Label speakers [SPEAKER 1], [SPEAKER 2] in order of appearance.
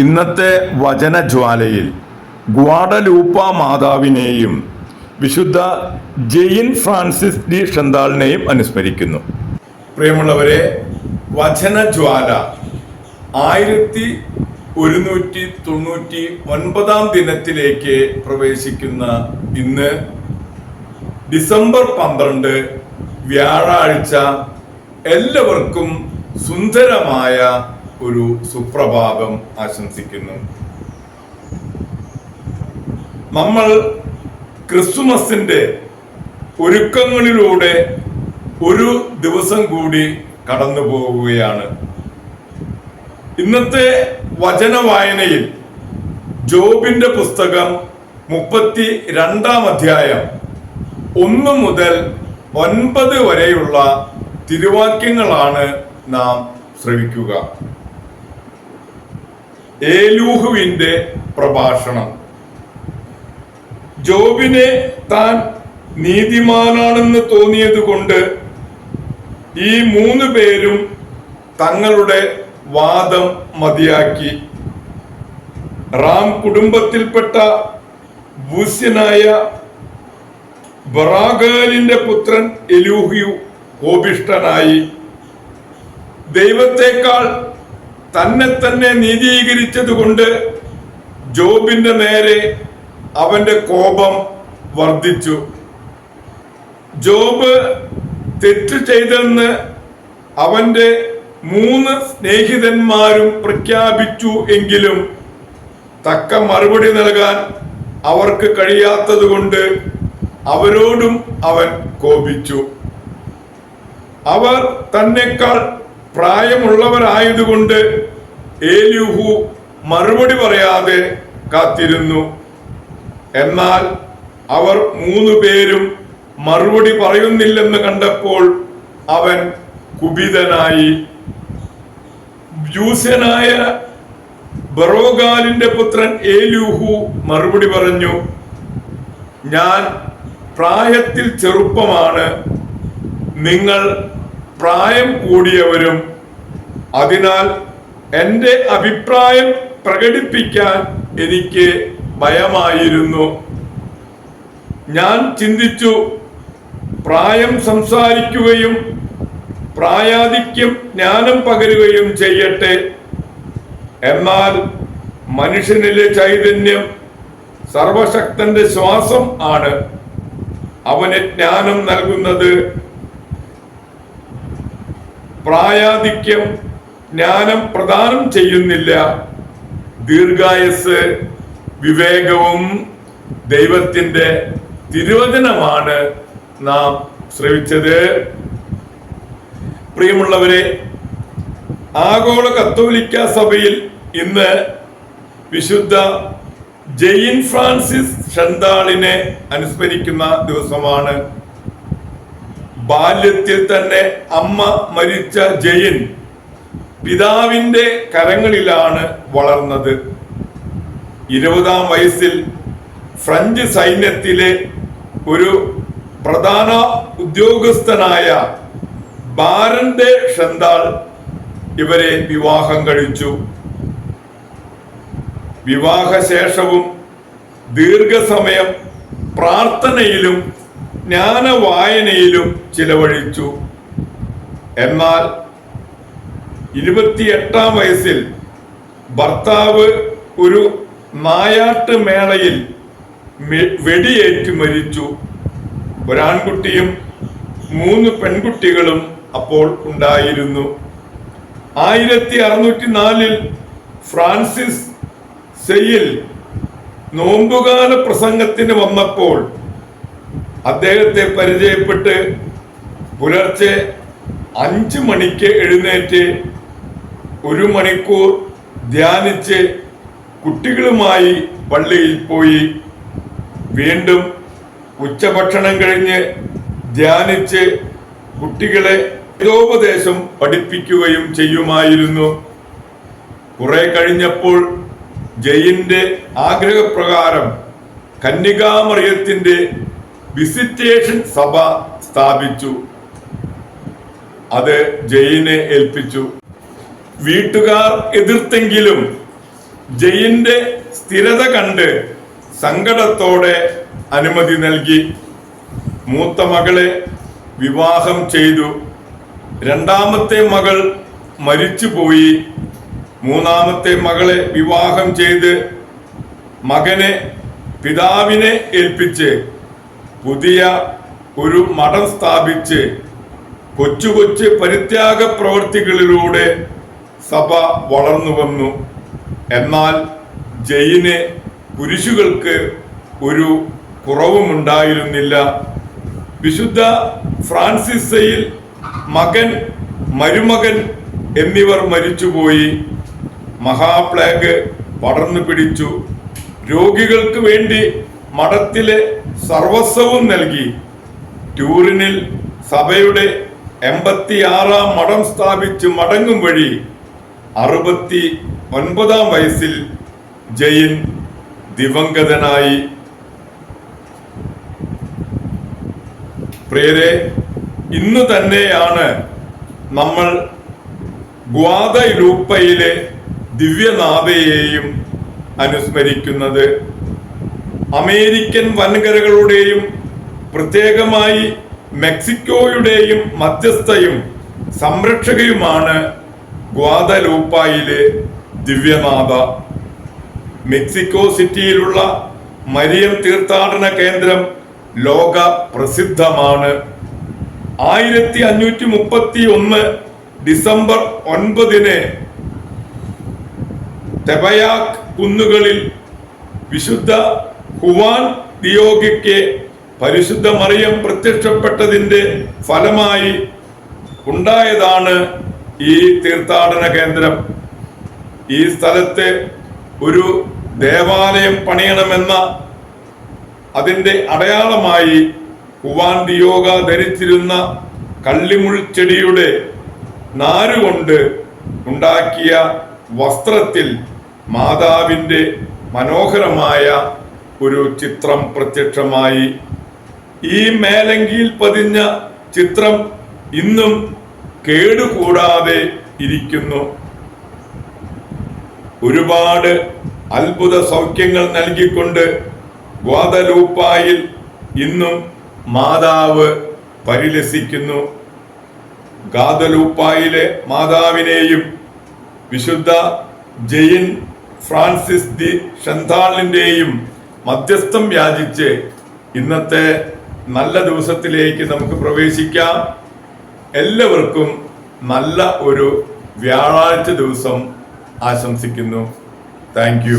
[SPEAKER 1] ഇന്നത്തെ വചനജ്വാലയിൽ ഗ്വാഡലൂപ്പ മാതാവിനെയും വിശുദ്ധ Jain Francis D ഷന്താളിനെയും അനുസ്മരിക്കുന്നു. പ്രിയമുള്ളവരെ, വചനജ്വാല 1199 ദിനത്തിലേക്ക് പ്രവേശിക്കുന്ന ഇന്ന് ഡിസംബർ 12 വ്യാഴാഴ്ച എല്ലാവർക്കും സുന്ദരമായ ഒരു സുപ്രഭാതം ആശംസിക്കുന്നു. നമ്മൾ ക്രിസ്തുമസിന്റെ ഒരുക്കങ്ങളിലൂടെ ഒരു ദിവസം കൂടി കടന്നു പോവുകയാണ്. ഇന്നത്തെ വചന വായനയിൽ ജോബിന്റെ പുസ്തകം 32-ാം അധ്യായം 1 മുതൽ 9 വരെയുള്ള തിരുവാക്യങ്ങളാണ് നാം ശ്രവിക്കുക. ഏലൂഹുവിന്റെ പ്രഭാഷണം. ജോബിനെ താൻ നീതിമാനാണെന്ന് തോന്നിയതുകൊണ്ട് ഈ 3 പേരും തങ്ങളുടെ വാദം മതിയാക്കി. റാം കുടുംബത്തിൽപ്പെട്ട ബൂസ്യനായ ബറാഗാലിന്റെ പുത്രൻ എലൂഹു കോപിഷ്ഠനായി. ദൈവത്തെക്കാൾ തന്നെ തന്നെ നീതീകരിച്ചതുകൊണ്ട് ജോബിന്റെ നേരെ അവന്റെ കോപം വർദ്ധിച്ചു. ജോബ് തെറ്റ് ചെയ്തെന്ന് അവന്റെ 3 സ്നേഹിതന്മാരും പ്രഖ്യാപിച്ചു എങ്കിലും തക്ക മറുപടി നൽകാൻ അവർക്ക് കഴിയാത്തതുകൊണ്ട് അവരോടും അവൻ കോപിച്ചു. അവർ തന്നെക്കാൾ പ്രായമുള്ളവരായതുകൊണ്ട് ഏലൂഹു മറുപടി പറയാതെ കാത്തിരുന്നു. എന്നാൽ അവർ 3 പേരും മറുപടി പറയുന്നില്ലെന്ന് കണ്ടപ്പോൾ അവൻ കുപിതനായി. യൂസ്യനായ ബറോഗാലിന്റെ പുത്രൻ ഏലൂഹു മറുപടി പറഞ്ഞു, ഞാൻ പ്രായത്തിൽ ചെറുപ്പമാണ്, നിങ്ങൾ പ്രായം കൂടിയവരും. അതിനാൽ എൻ്റെ അഭിപ്രായം പ്രകടിപ്പിക്കാൻ എനിക്ക് ഭയമായിരുന്നു. ഞാൻ ചിന്തിച്ചു, പ്രായം സംസാരിക്കുകയും പ്രായാധിക്യം ജ്ഞാനം പകരുകയും ചെയ്യട്ടെ. എന്നാൽ മനുഷ്യനിലെ ചൈതന്യം സർവശക്തന്റെ ശ്വാസം ആണ്. അവന് ജ്ഞാനം നൽകുന്നത്. പ്രായാധിക്യം ജ്ഞാനം പ്രദാനം ചെയ്യുന്നില്ല. ദീർഘായുസ് വിവേകവും ദൈവത്തിന്റെ തിരുവചനമാണ് നാം ശ്രവിച്ചത്. പ്രിയമുള്ളവരെ, ആഗോള കത്തോലിക്ക സഭയിൽ ഇന്ന് വിശുദ്ധ ജെയിൻ ഫ്രാൻസിസ് ഷന്താളിനെ അനുസ്മരിക്കുന്ന ദിവസമാണ്. ബാല്യത്തിൽ തന്നെ അമ്മ മരിച്ച ജെയിൻ പിതാവിന്റെ കരങ്ങളിലാണ് വളർന്നത്. 20-ാം വയസ്സിൽ ഫ്രഞ്ച് സൈന്യത്തിലെ ഒരു പ്രധാന ഉദ്യോഗസ്ഥനായ ബാരൻ ഡെ ഷന്താൾ ഇവരെ വിവാഹം കഴിച്ചു. വിവാഹശേഷവും ദീർഘസമയം പ്രാർത്ഥനയിലും ജ്ഞാനവായനയിലും ചിലവഴിച്ചു. എന്നാൽ 28-ാം വയസ്സിൽ ഭർത്താവ് ഒരു നായാട്ട് മേളയിൽ വെടിയേറ്റ് മരിച്ചു. ഒരാൺകുട്ടിയും 3 പെൺകുട്ടികളും അപ്പോൾ ഉണ്ടായിരുന്നു. 1604 ഫ്രാൻസിസ് സെയിൽ നോമ്പുകാല പ്രസംഗത്തിന് വന്നപ്പോൾ അദ്ദേഹത്തെ പരിചയപ്പെട്ട് പുലർച്ചെ 5 മണിക്ക് എഴുന്നേറ്റ് 1 മണിക്കൂർ ധ്യാനിച്ച് കുട്ടികളുമായി പള്ളിയിൽ പോയി. വീണ്ടും ഉച്ചഭക്ഷണം കഴിഞ്ഞ് ധ്യാനിച്ച് കുട്ടികളെ വേദോപദേശം പഠിപ്പിക്കുകയും ചെയ്യുമായിരുന്നു. കുറെ കഴിഞ്ഞപ്പോൾ ജെയിന്റെ ആഗ്രഹപ്രകാരം കന്യകാമറിയത്തിന്റെ വിസിറ്റേഷൻ സഭ സ്ഥാപിച്ചു. അത് ജെയിനെ ഏൽപ്പിച്ചു. വീട്ടുകാർ എതിർത്തെങ്കിലും ജയിന്റെ സ്ഥിരത കണ്ട് സങ്കടത്തോടെ അനുമതി നൽകി. മൂത്ത മകളെ വിവാഹം ചെയ്തു. രണ്ടാമത്തെ മകൾ മരിച്ചുപോയി. മൂന്നാമത്തെ മകളെ വിവാഹം ചെയ്ത് മകനെ പിതാവിനെ ഏൽപ്പിച്ച് പുതിയ ഒരു മഠം സ്ഥാപിച്ച് കൊച്ചു കൊച്ചു പരിത്യാഗ പ്രവൃത്തികളിലൂടെ സഭ വളർന്നു വന്നു. എന്നാൽ ജയിന് കുരിശുകൾക്ക് ഒരു കുറവുമുണ്ടായിരുന്നില്ല. വിശുദ്ധ ഫ്രാൻസിസ് സെയിൽ മകൻ, മരുമകൻ എന്നിവർ മരിച്ചുപോയി. മഹാപ്ലേഗ് പടർന്നു പിടിച്ചു. രോഗികൾക്ക് വേണ്ടി മഠത്തിലെ സർവസ്വവും നൽകി. ട്യൂറിനിൽ സഭയുടെ 86-ാം മഠം സ്ഥാപിച്ച് മടങ്ങും വഴി 69-ാം വയസ്സിൽ ജയിൻ ദിവംഗതനായി. പ്രിയരെ, ഇന്ന് തന്നെയാണ് നമ്മൾ ഗ്വാദലൂപ്പയിലെ ദിവ്യനാഥയെയും അനുസ്മരിക്കുന്നത്. അമേരിക്കൻ വൻകരകളുടെയും പ്രത്യേകമായി മെക്സിക്കോയുടെയും മധ്യസ്ഥയും സംരക്ഷകയുമാണ് ഗ്വാദലൂപ്പായിലെ ദിവ്യനാഥ. മെക്സിക്കോ സിറ്റിയിലുള്ള മരിയം തീർത്ഥാടന കേന്ദ്രം ലോക പ്രസിദ്ധമാണ്. 1531 ഡിസംബർ 9 തെബയാക് കുന്നുകളിൽ വിശുദ്ധ ഹുവാൻ ദിയോഗയ്ക്ക് പരിശുദ്ധ മറിയം പ്രത്യക്ഷപ്പെട്ടതിന്റെ ഫലമായി ഉണ്ടായതാണ് ഈ തീർത്ഥാടന കേന്ദ്രം. ഈ സ്ഥലത്ത് ഒരു ദേവാലയം പണിയണമെന്ന അതിന്റെ അടയാളമായി ഹുവാൻ ദിയോഗ ധരിച്ചിരുന്ന കള്ളിമുൾച്ചെടിയുടെ നാരുകൊണ്ട് ഉണ്ടാക്കിയ വസ്ത്രത്തിൽ മാതാവിന്റെ മനോഹരമായ ഒരു ചിത്രം പ്രത്യക്ഷമായി. ഈ മേലങ്കിയിൽ പതിഞ്ഞ ചിത്രം ഇന്നും കേടുകൂടാതെ ഇരിക്കുന്നു. ഒരുപാട് അത്ഭുത സൗഖ്യങ്ങൾ നൽകിക്കൊണ്ട് ഗ്വാദലൂപ്പായിൽ ഇന്നും മാതാവ് പരിലസിക്കുന്നു. ഗ്വാദലൂപ്പായിലെ മാതാവിനെയും വിശുദ്ധ ജയിൻ ഫ്രാൻസിസ് ദി ഷന്താളിന്റെയും മധ്യസ്ഥം യാചിച്ച് ഇന്നത്തെ നല്ല ദിവസത്തിലേക്ക് നമുക്ക് പ്രവേശിക്കാം. എല്ലാവർക്കും നല്ല ഒരു വ്യാഴാഴ്ച ദിവസം ആശംസിക്കുന്നു. Thank you.